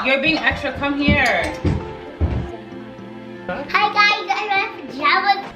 You're being extra. Come here. Hi guys, I'm in pajamas.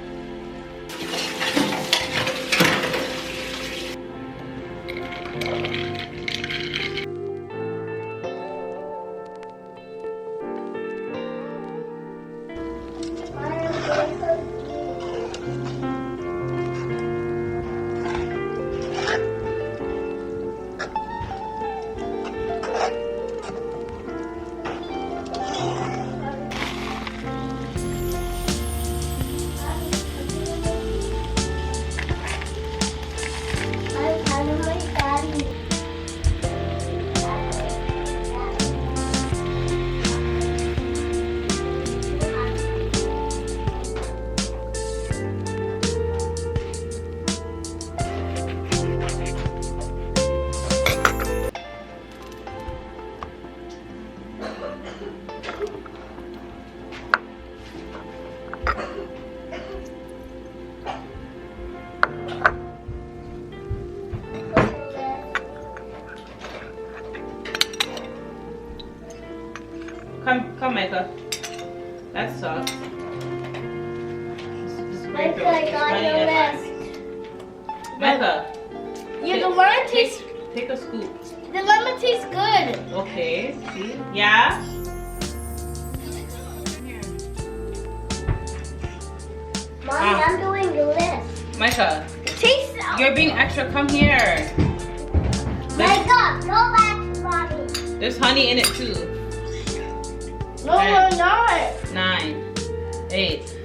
Come, Micah. That sucks. Micah, I got your list. Micah. Yeah, the lemon tastes. Take a scoop. The lemon tastes good. Okay. See? Yeah. Mommy, I'm doing the list. Micah. It tastes. You're being extra. Come here. Micah, go back to mommy. There's honey in it too. No, we're not. 9, 8,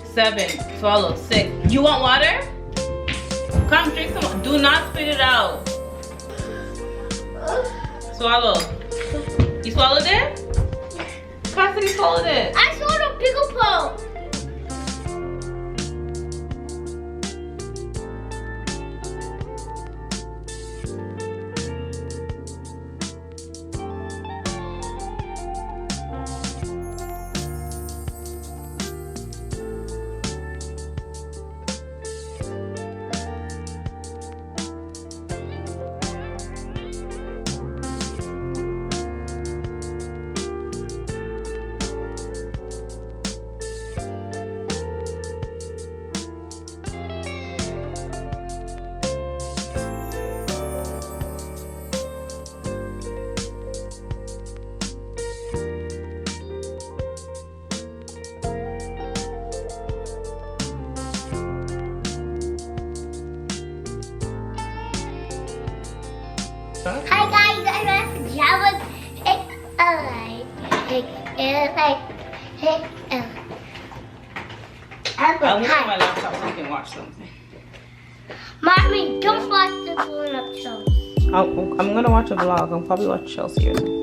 7. Swallow. 6. You want water? Come drink some. Do not spit it out. Swallow. You swallowed it? Cassidy swallowed it. I swallowed a pickle pole. Hi guys, I'm in pajamas. I'll look at my laptop so you can watch something. Mommy, don't watch the grown-up shows. I'm gonna watch a vlog. I'll probably watch Chelsea or something.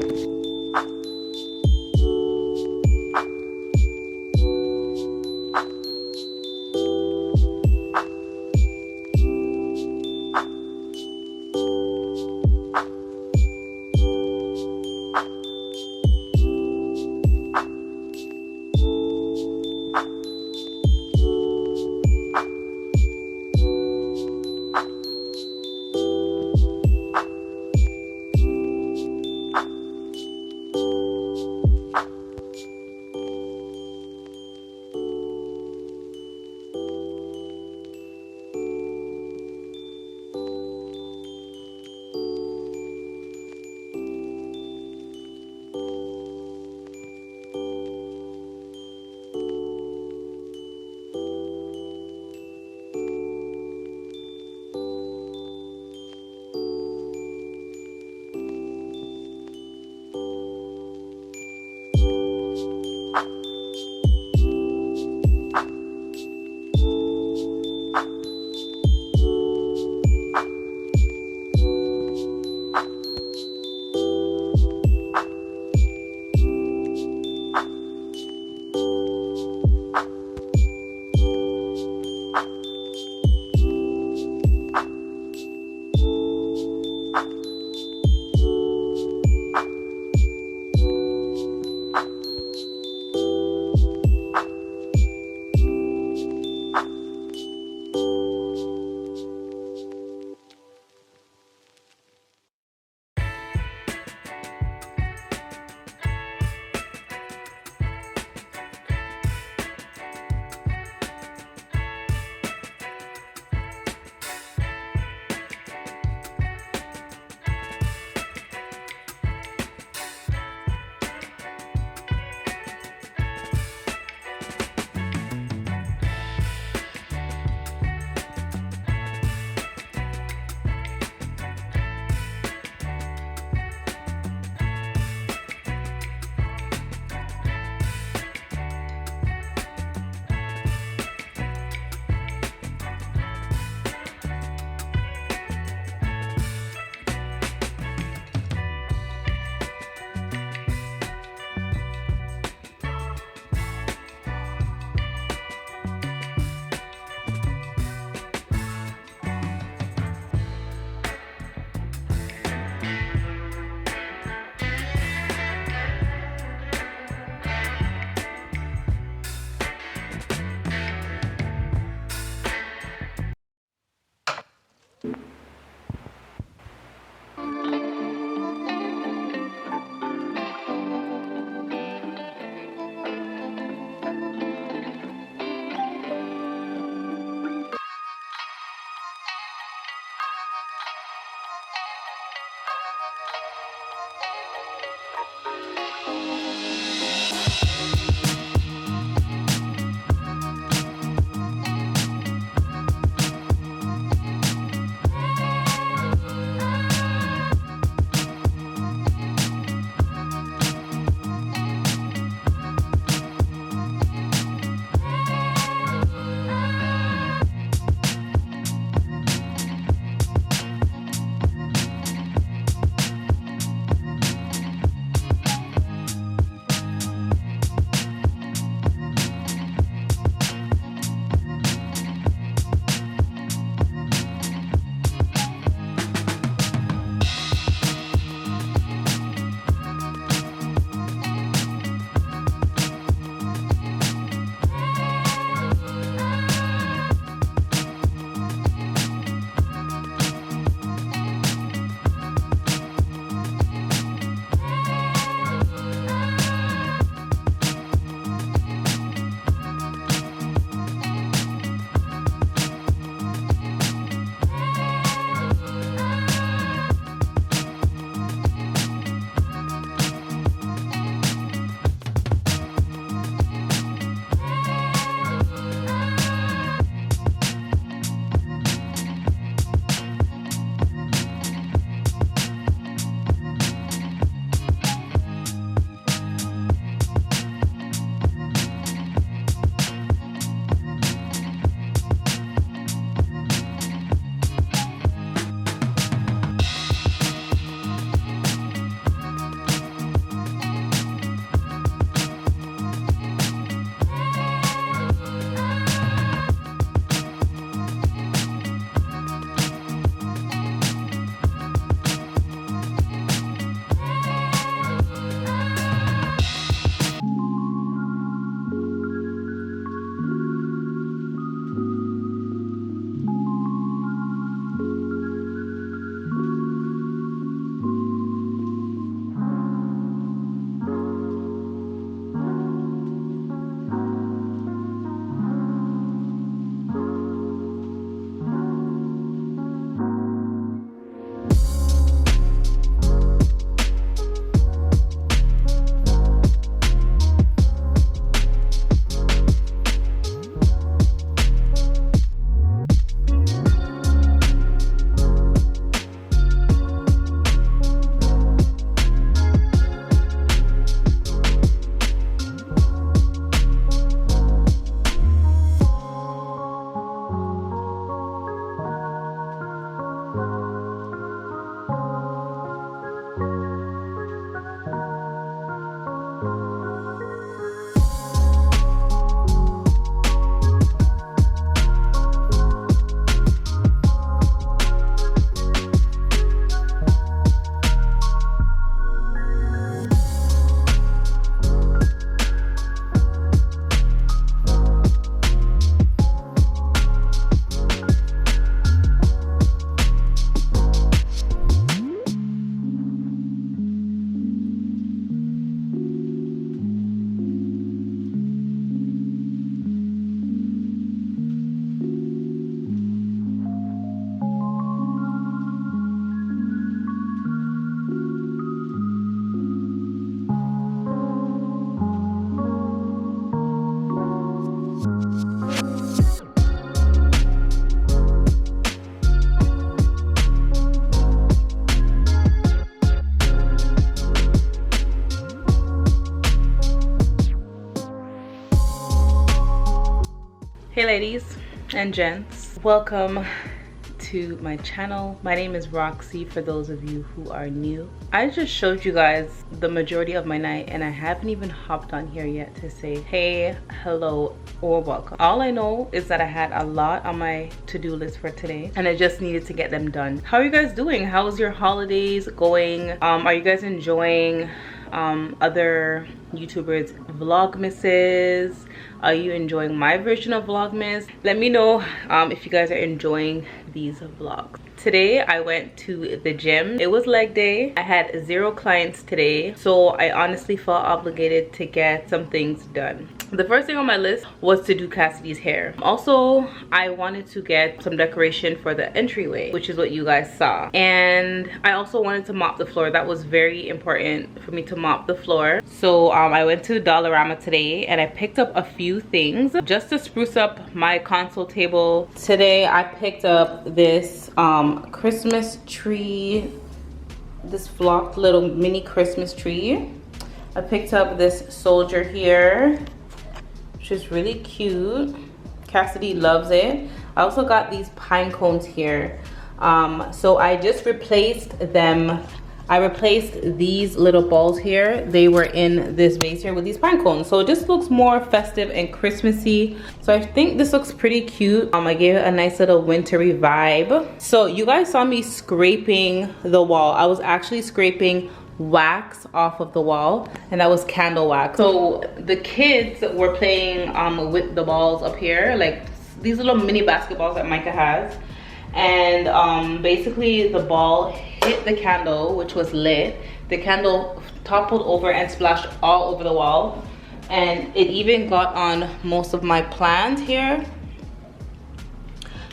Hey ladies and gents, welcome to my channel. My name is Roxy for those of you who are new. I just showed you guys the majority of my night and I haven't even hopped on here yet to say hey, hello, or welcome. All I know is that I had a lot on my to-do list for today and I just needed to get them done. How are you guys doing? How's your holidays going? Are you guys enjoying other YouTubers vlogmases? Are you enjoying my version of vlogmas? Let me know if you guys are enjoying these vlogs. Today I went to the gym. It was leg day. I had 0 clients today, so I honestly felt obligated to get some things done. The first thing on my list was to do Cassidy's hair. Also, I wanted to get some decoration for the entryway, which is what you guys saw. And I also wanted to mop the floor. That was very important for me to mop the floor. So I went to Dollarama today and I picked up a few things just to spruce up my console table. Today I picked up this Christmas tree, this flocked little mini Christmas tree. I picked up this soldier here, which is really cute. Cassidy loves it. I also got these pine cones here. So I just replaced them. I replaced these little balls here. They were in this vase here with these pine cones. So it just looks more festive and Christmassy. So I think this looks pretty cute. I gave it a nice little wintry vibe. So you guys saw me scraping the wall. I was actually scraping wax off of the wall, and that was candle wax. So the kids were playing with the balls up here, like these little mini basketballs that Micah has, and basically the ball hit the candle, which was lit. The candle toppled over and splashed all over the wall, and it even got on most of my plants here.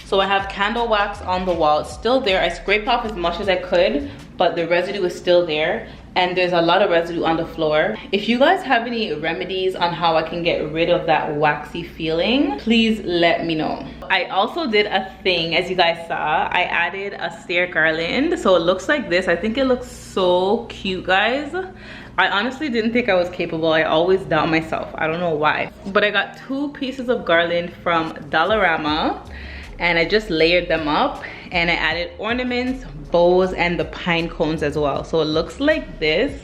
So I have candle wax on the wall. It's still there. I scraped off as much as I could, but the residue is still there. And there's a lot of residue on the floor. If you guys have any remedies on how I can get rid of that waxy feeling, please let me know. I also did a thing, as you guys saw. I added a stair garland. So it looks like this. I think it looks so cute, guys. I honestly didn't think I was capable. I always doubt myself. I don't know why. But I got 2 pieces of garland from Dollarama, and I just layered them up, and I added ornaments, bows, and the pine cones as well. So it looks like this.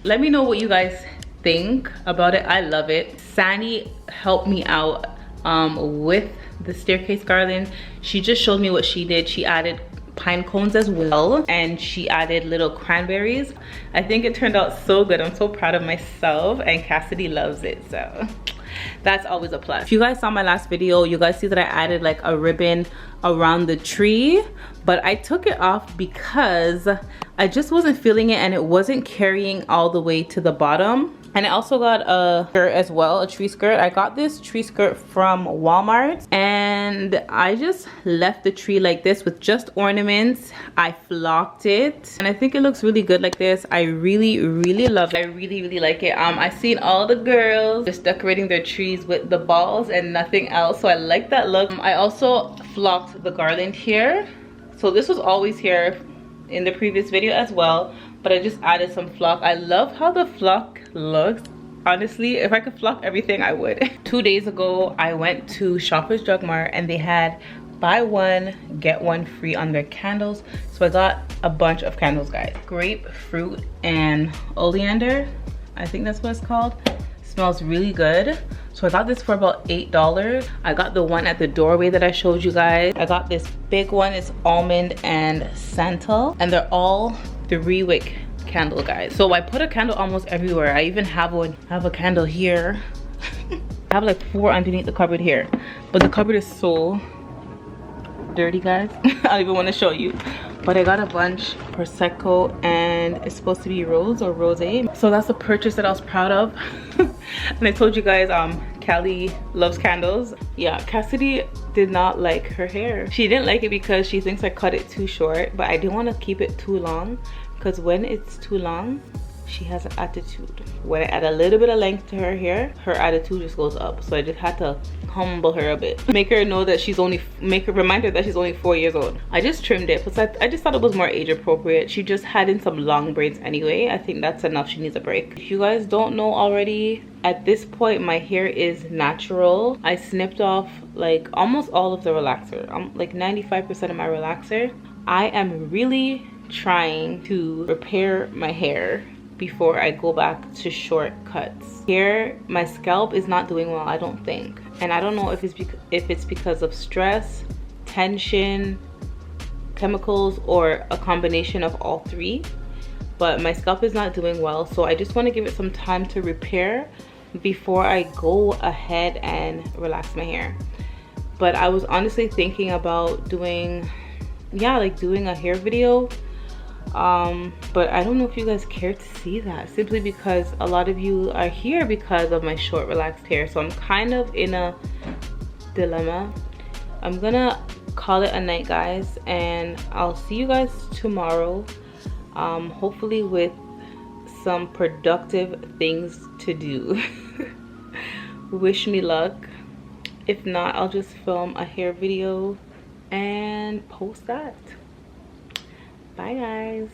Let me know what you guys think about it. I love it. Sandy helped me out with the staircase garland. She just showed me what she did. She added pine cones as well, and she added little cranberries. I think it turned out so good. I'm so proud of myself, and Cassidy loves it, so that's always a plus. If you guys saw my last video, you guys see that I added like a ribbon around the tree, but I took it off because I just wasn't feeling it and it wasn't carrying all the way to the bottom. And I also got a skirt as well, a tree skirt. I got this tree skirt from Walmart, and I just left the tree like this with just ornaments. I flocked it, and I think it looks really good like this. I really love it. I really like it. I've seen all the girls just decorating their trees with the balls and nothing else, so I like that look. I also flocked the garland here. So this was always here in the previous video as well, but I just added some flock. I love how the flock looks. Honestly, if I could flock everything, I would. 2 days ago, I went to Shoppers Drug Mart and they had buy one, get one free on their candles. So I got a bunch of candles, guys. Grapefruit and oleander, I think that's what it's called. Smells really good. So I got this for about $8. I got the one at the doorway that I showed you guys. I got this big one. It's almond and santal, and they're all 3-wick candle, guys. So I put a candle almost everywhere. I even have one. I have a candle here. I have like 4 underneath the cupboard here, but the cupboard is so dirty, guys. I don't even want to show you. But I got a bunch Prosecco, and it's supposed to be rose or rosé. So that's a purchase that I was proud of. And I told you guys, Callie loves candles. Yeah, Cassidy did not like her hair. She didn't like it because she thinks I cut it too short, but I didn't want to keep it too long, because when it's too long, she has an attitude. When I add a little bit of length to her hair, her attitude just goes up. So I just had to humble her a bit, make her know that she's only, remind her that she's only 4 years old. I just trimmed it because I just thought it was more age appropriate. She just had in some long braids anyway. I think that's enough. She needs a break. If you guys don't know already, at this point my hair is natural. I snipped off like almost all of the relaxer. I'm like 95% of my relaxer. I am really trying to repair my hair before I go back to short cuts. Here, my scalp is not doing well, I don't think. And I don't know if it's because of stress, tension, chemicals, or a combination of all three. But my scalp is not doing well, so I just want to give it some time to repair before I go ahead and relax my hair. But I was honestly thinking about doing, yeah, like doing a hair video. But I don't know if you guys care to see that, simply because a lot of you are here because of my short relaxed hair. So I'm kind of in a dilemma. I'm gonna call it a night, guys, and I'll see you guys tomorrow, hopefully with some productive things to do. Wish me luck. If not, I'll just film a hair video and post that. Bye guys.